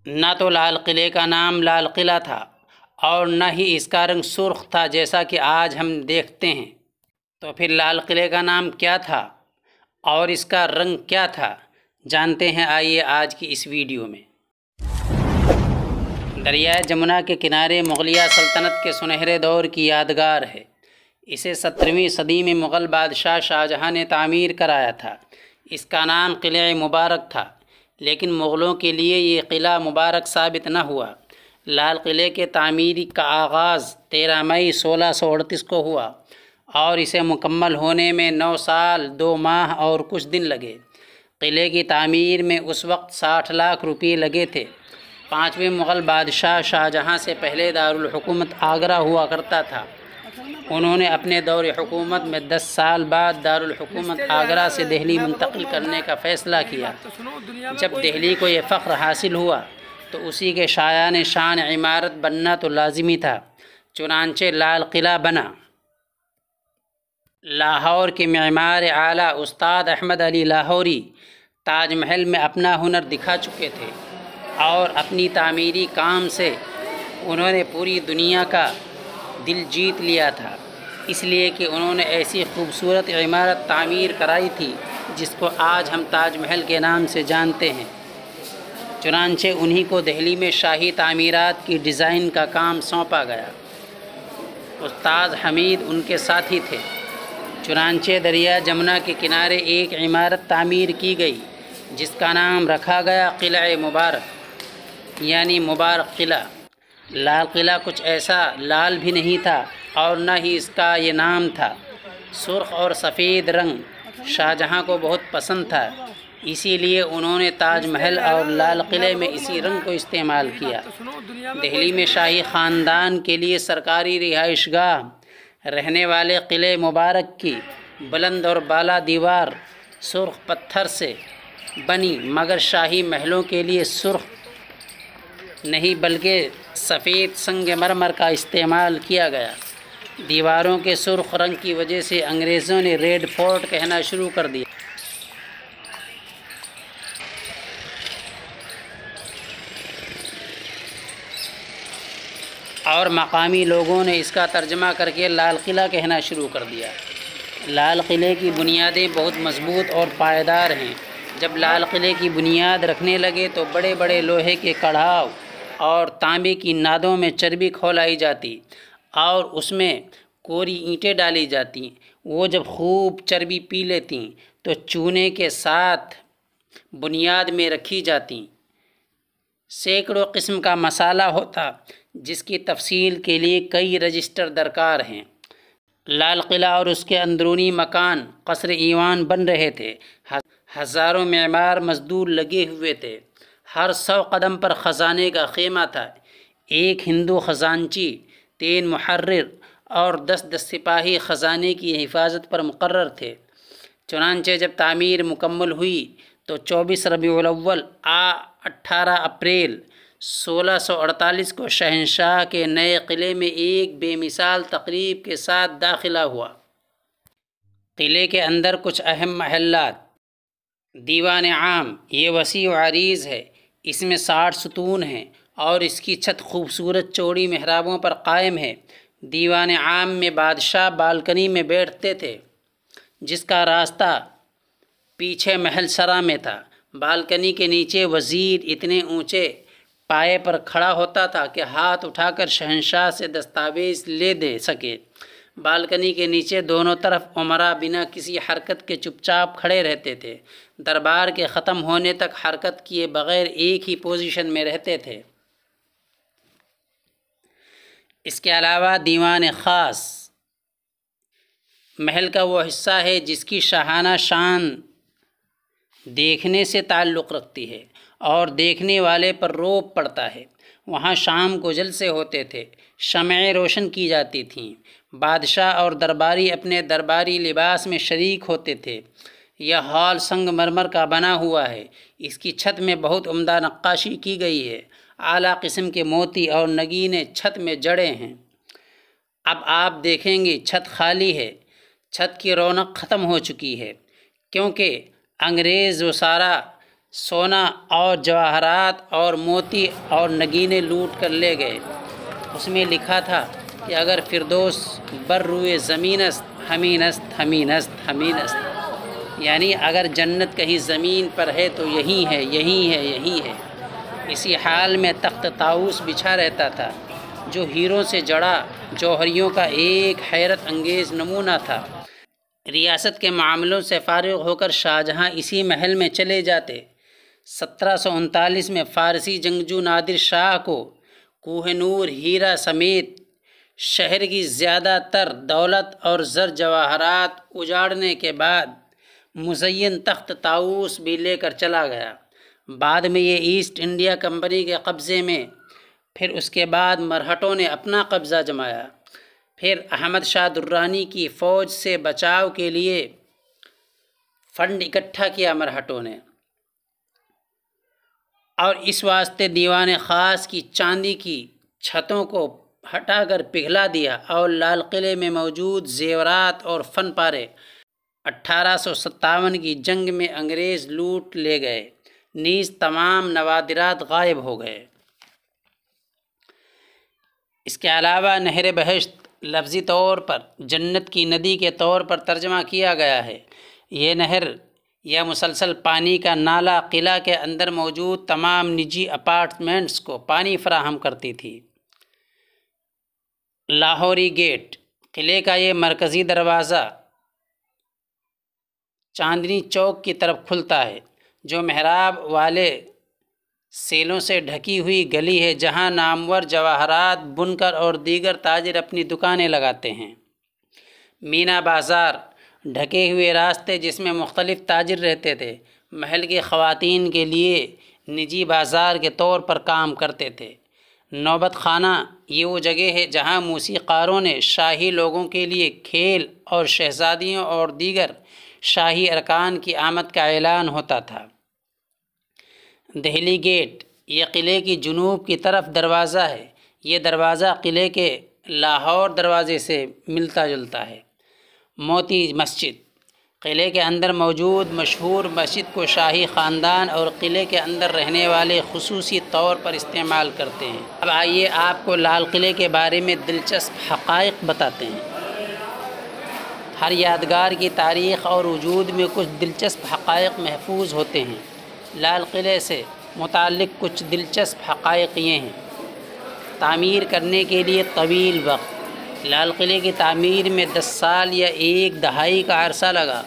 نہ تو لال قلعے کا نام لال قلعہ تھا اور نہ ہی اس کا رنگ سرخ تھا جیسا کہ آج ہم دیکھتے ہیں۔ تو پھر لال قلعے کا نام کیا تھا اور اس کا رنگ کیا تھا، جانتے ہیں آئیے آج کی اس ویڈیو میں۔ دریائے جمنا کے کنارے مغلیہ سلطنت کے سنہرے دور کی یادگار ہے۔ اسے 17ویں صدی میں مغل بادشاہ شاہجہاں نے تعمیر کرایا تھا۔ اس کا نام قلعہ مبارک تھا، لیکن مغلوں کے لیے یہ قلعہ مبارک ثابت نہ ہوا۔ لال قلعے کے تعمیری کا آغاز 13 مئی 1638 کو ہوا اور اسے مکمل ہونے میں 9 سال 2 ماہ اور کچھ دن لگے۔ قلعے کی تعمیر میں اس وقت 60 لاکھ روپے لگے تھے۔ 5ویں مغل بادشاہ شاہجہاں سے پہلے دارالحکومت آگرہ ہوا کرتا تھا۔ انہوں نے اپنے دور حکومت میں 10 سال بعد دارالحکومت آگرہ سے دہلی منتقل کرنے کا فیصلہ کیا۔ جب دہلی کو یہ فخر حاصل ہوا تو اسی کے شایان شان عمارت بننا تو لازمی تھا، چنانچہ لال قلعہ بنا۔ لاہور کے معمار اعلیٰ استاد احمد علی لاہوری تاج محل میں اپنا ہنر دکھا چکے تھے اور اپنی تعمیری کام سے انہوں نے پوری دنیا کا دل جیت لیا تھا، اس لیے کہ انہوں نے ایسی خوبصورت عمارت تعمیر کرائی تھی جس کو آج ہم تاج محل کے نام سے جانتے ہیں۔ چنانچہ انہی کو دہلی میں شاہی تعمیرات کی ڈیزائن کا کام سونپا گیا۔ استاد حمید ان کے ساتھی تھے۔ چنانچہ دریا جمنا کے کنارے ایک عمارت تعمیر کی گئی جس کا نام رکھا گیا قلعہ مبارک، یعنی مبارک قلعہ۔ لال قلعہ کچھ ایسا لال بھی نہیں تھا اور نہ ہی اس کا یہ نام تھا۔ سرخ اور سفید رنگ شاہجہاں کو بہت پسند تھا، اسی لیے انہوں نے تاج محل اور لال قلعے میں اسی رنگ کو استعمال کیا۔ دہلی میں شاہی خاندان کے لیے سرکاری رہائش گاہ رہنے والے قلعہ مبارک کی بلند اور بالا دیوار سرخ پتھر سے بنی، مگر شاہی محلوں کے لیے سرخ نہیں بلکہ سفید سنگ مرمر کا استعمال کیا گیا۔ دیواروں کے سرخ رنگ کی وجہ سے انگریزوں نے ریڈ فورٹ کہنا شروع کر دیا۔ اور مقامی لوگوں نے اس کا ترجمہ کر کے لال قلعہ کہنا شروع کر دیا۔ لال قلعے کی بنیادیں بہت مضبوط اور پائیدار ہیں۔ جب لال قلعے کی بنیاد رکھنے لگے تو بڑے بڑے لوہے کے کڑھاؤ اور تانبے کی نادوں میں چربی کھولائی جاتی اور اس میں کوری اینٹیں ڈالی جاتی۔ وہ جب خوب چربی پی لیتیں تو چونے کے ساتھ بنیاد میں رکھی جاتی۔ سینکڑوں قسم کا مسالہ ہوتا جس کی تفصیل کے لیے کئی رجسٹر درکار ہیں۔ لال قلعہ اور اس کے اندرونی مکان قصر ایوان بن رہے تھے۔ ہزاروں معمار مزدور لگے ہوئے تھے۔ ہر 100 قدم پر خزانے کا خیمہ تھا۔ ایک ہندو خزانچی، 3 محرر اور 10 سپاہی خزانے کی حفاظت پر مقرر تھے۔ چنانچہ جب تعمیر مکمل ہوئی تو 24 ربیع الاول 18 اپریل 1648 کو شہنشاہ کے نئے قلعے میں ایک بے مثال تقریب کے ساتھ داخلہ ہوا۔ قلعے کے اندر کچھ اہم محلات: دیوان عام، یہ وسیع و عریض ہے، اس میں 60 ستون ہیں اور اس کی چھت خوبصورت چوڑی محرابوں پر قائم ہے۔ دیوان عام میں بادشاہ بالکنی میں بیٹھتے تھے جس کا راستہ پیچھے محل سرا میں تھا۔ بالکنی کے نیچے وزیر اتنے اونچے پائے پر کھڑا ہوتا تھا کہ ہاتھ اٹھا کر شہنشاہ سے دستاویز لے دے سکے۔ بالکنی کے نیچے دونوں طرف امراء بنا کسی حرکت کے چپ چاپ کھڑے رہتے تھے۔ دربار کے ختم ہونے تک حرکت کیے بغیر ایک ہی پوزیشن میں رہتے تھے۔ اس کے علاوہ دیوان خاص محل کا وہ حصہ ہے جس کی شاہانہ شان دیکھنے سے تعلق رکھتی ہے اور دیکھنے والے پر رعب پڑتا ہے۔ وہاں شام کو جلسے ہوتے تھے، شمعیں روشن کی جاتی تھیں، بادشاہ اور درباری اپنے درباری لباس میں شریک ہوتے تھے۔ یہ ہال سنگ مرمر کا بنا ہوا ہے۔ اس کی چھت میں بہت عمدہ نقاشی کی گئی ہے۔ اعلیٰ قسم کے موتی اور نگینیں چھت میں جڑے ہیں۔ اب آپ دیکھیں گے چھت خالی ہے۔ چھت کی رونق ختم ہو چکی ہے کیونکہ انگریز وزراء سونا اور جواہرات اور موتی اور نگینے لوٹ کر لے گئے۔ اس میں لکھا تھا کہ اگر فردوس بر روئے زمین است ہمین است ہمین است ہمین است، یعنی اگر جنت کہیں زمین پر ہے تو یہی ہے یہی ہے یہی ہے۔ اسی حال میں تخت طاؤس بچھا رہتا تھا جو ہیروں سے جڑا جوہریوں کا ایک حیرت انگیز نمونہ تھا۔ ریاست کے معاملوں سے فارغ ہو کر شاہجہاں اسی محل میں چلے جاتے۔ 1739 میں فارسی جنگجو نادر شاہ کو کوہ نور ہیرا سمیت شہر کی زیادہ تر دولت اور زر جواہرات اجاڑنے کے بعد مزین تخت طاؤس بھی لے کر چلا گیا۔ بعد میں یہ ایسٹ انڈیا کمپنی کے قبضے میں، پھر اس کے بعد مرہٹوں نے اپنا قبضہ جمایا، پھر احمد شاہ درانی کی فوج سے بچاؤ کے لیے فنڈ اکٹھا کیا مرہٹوں نے، اور اس واسطے دیوان خاص کی چاندی کی چھتوں کو ہٹا کر پگھلا دیا اور لال قلعے میں موجود زیورات اور فن پارے 1857 کی جنگ میں انگریز لوٹ لے گئے، نیز تمام نوادرات غائب ہو گئے۔ اس کے علاوہ نہر بہشت لفظی طور پر جنت کی ندی کے طور پر ترجمہ کیا گیا ہے۔ یہ نہر یا مسلسل پانی کا نالا قلعہ کے اندر موجود تمام نجی اپارٹمنٹس کو پانی فراہم کرتی تھی۔ لاہوری گیٹ، قلعے کا یہ مرکزی دروازہ چاندنی چوک کی طرف کھلتا ہے، جو محراب والے سیلوں سے ڈھکی ہوئی گلی ہے جہاں نامور جواہرات بنکر اور دیگر تاجر اپنی دکانیں لگاتے ہیں۔ مینا بازار، ڈھکے ہوئے راستے جس میں مختلف تاجر رہتے تھے، محل کی خواتین کے لیے نجی بازار کے طور پر کام کرتے تھے۔ نوبت خانہ، یہ وہ جگہ ہے جہاں موسیقاروں نے شاہی لوگوں کے لیے کھیل اور شہزادیوں اور دیگر شاہی ارکان کی آمد کا اعلان ہوتا تھا۔ دہلی گیٹ، یہ قلعے کی جنوب کی طرف دروازہ ہے۔ یہ دروازہ قلعے کے لاہور دروازے سے ملتا جلتا ہے۔ موتی مسجد، قلعے کے اندر موجود مشہور مسجد کو شاہی خاندان اور قلعے کے اندر رہنے والے خصوصی طور پر استعمال کرتے ہیں۔ اب آئیے آپ کو لال قلعے کے بارے میں دلچسپ حقائق بتاتے ہیں۔ ہر یادگار کی تاریخ اور وجود میں کچھ دلچسپ حقائق محفوظ ہوتے ہیں۔ لال قلعے سے متعلق کچھ دلچسپ حقائق یہ ہیں۔ تعمیر کرنے کے لیے طویل وقت، لال قلعے کی تعمیر میں 10 سال یا ایک دہائی کا عرصہ لگا۔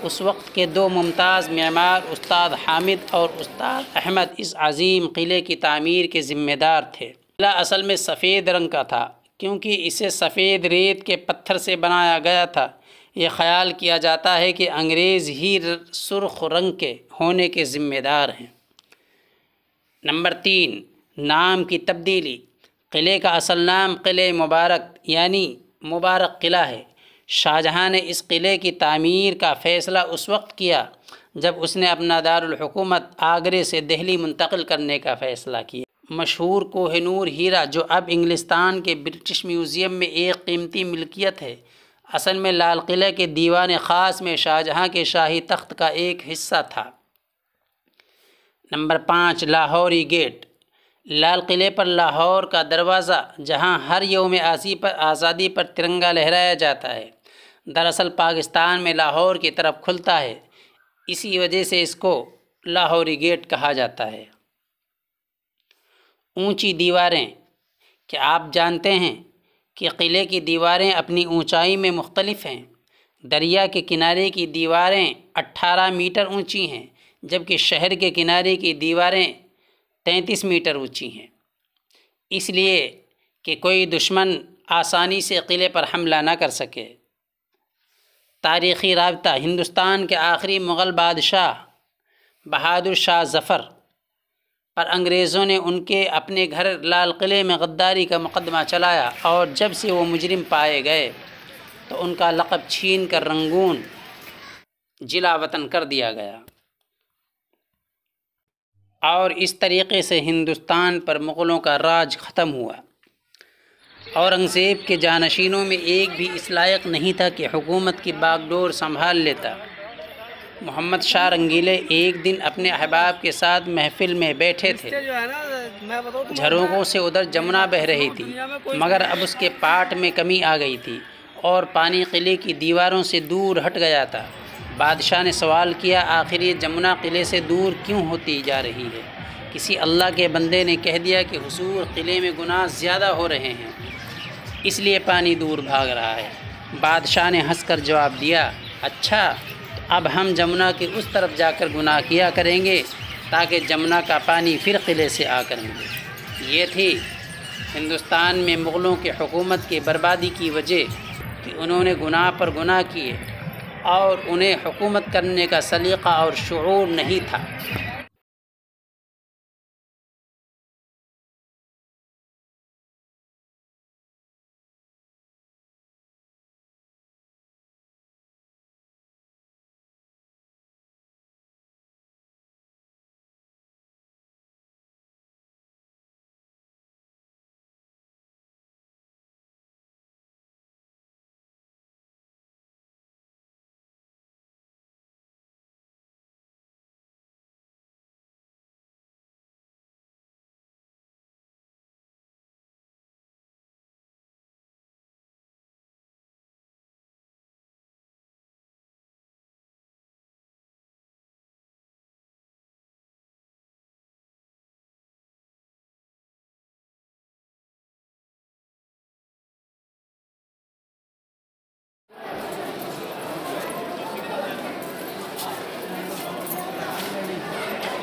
اس وقت کے 2 ممتاز معمار استاد حامد اور استاد احمد اس عظیم قلعے کی تعمیر کے ذمہ دار تھے۔ قلعہ اصل میں سفید رنگ کا تھا کیونکہ اسے سفید ریت کے پتھر سے بنایا گیا تھا۔ یہ خیال کیا جاتا ہے کہ انگریز ہی سرخ رنگ کے ہونے کے ذمہ دار ہیں۔ نمبر 3، نام کی تبدیلی۔ قلعے کا اصل نام قلعہ مبارک یعنی مبارک قلعہ ہے۔ شاہجہاں نے اس قلعے کی تعمیر کا فیصلہ اس وقت کیا جب اس نے اپنا دارالحکومت آگرے سے دہلی منتقل کرنے کا فیصلہ کیا۔ مشہور کوہ نور ہیرا جو اب انگلستان کے برٹش میوزیم میں ایک قیمتی ملکیت ہے، اصل میں لال قلعہ کے دیوان خاص میں شاہجہاں کے شاہی تخت کا ایک حصہ تھا۔ نمبر 5، لاہوری گیٹ۔ لال قلعے پر لاہور کا دروازہ جہاں ہر یوم آزادی پر ترنگا لہرایا جاتا ہے، دراصل پاکستان میں لاہور کی طرف کھلتا ہے، اسی وجہ سے اس کو لاہوری گیٹ کہا جاتا ہے۔ اونچی دیواریں، کیا آپ جانتے ہیں کہ قلعے کی دیواریں اپنی اونچائی میں مختلف ہیں؟ دریا کے کنارے کی دیواریں 18 میٹر اونچی ہیں، جبکہ شہر کے کنارے کی دیواریں 33 میٹر اونچی ہیں، اس لیے کہ کوئی دشمن آسانی سے قلعے پر حملہ نہ کر سکے۔ تاریخی رابطہ، ہندوستان کے آخری مغل بادشاہ بہادر شاہ ظفر پر انگریزوں نے ان کے اپنے گھر لال قلعے میں غداری کا مقدمہ چلایا، اور جب سے وہ مجرم پائے گئے تو ان کا لقب چھین کر رنگون جلا وطن کر دیا گیا، اور اس طریقے سے ہندوستان پر مغلوں کا راج ختم ہوا۔ اورنگزیب کے جانشینوں میں ایک بھی اس لائق نہیں تھا کہ حکومت کی باغ ڈور سنبھال لیتا۔ محمد شاہ رنگیلے ایک دن اپنے احباب کے ساتھ محفل میں بیٹھے تھے۔ جھروکوں سے ادھر جمنا بہہ رہی تھی، مگر اب اس کے پاٹ میں کمی آ گئی تھی اور پانی قلعے کی دیواروں سے دور ہٹ گیا تھا۔ بادشاہ نے سوال کیا، آخر یہ جمنا قلعے سے دور کیوں ہوتی جا رہی ہے؟ کسی اللہ کے بندے نے کہہ دیا کہ حضور، قلعے میں گناہ زیادہ ہو رہے ہیں، اس لیے پانی دور بھاگ رہا ہے۔ بادشاہ نے ہنس کر جواب دیا، اچھا، اب ہم جمنا کے اس طرف جا کر گناہ کیا کریں گے تاکہ جمنا کا پانی پھر قلعے سے آ کر ملے۔ یہ تھی ہندوستان میں مغلوں کی حکومت کی بربادی کی وجہ کہ انہوں نے گناہ پر گناہ کیے اور انہیں حکومت کرنے کا سلیقہ اور شعور نہیں تھا۔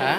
ہاں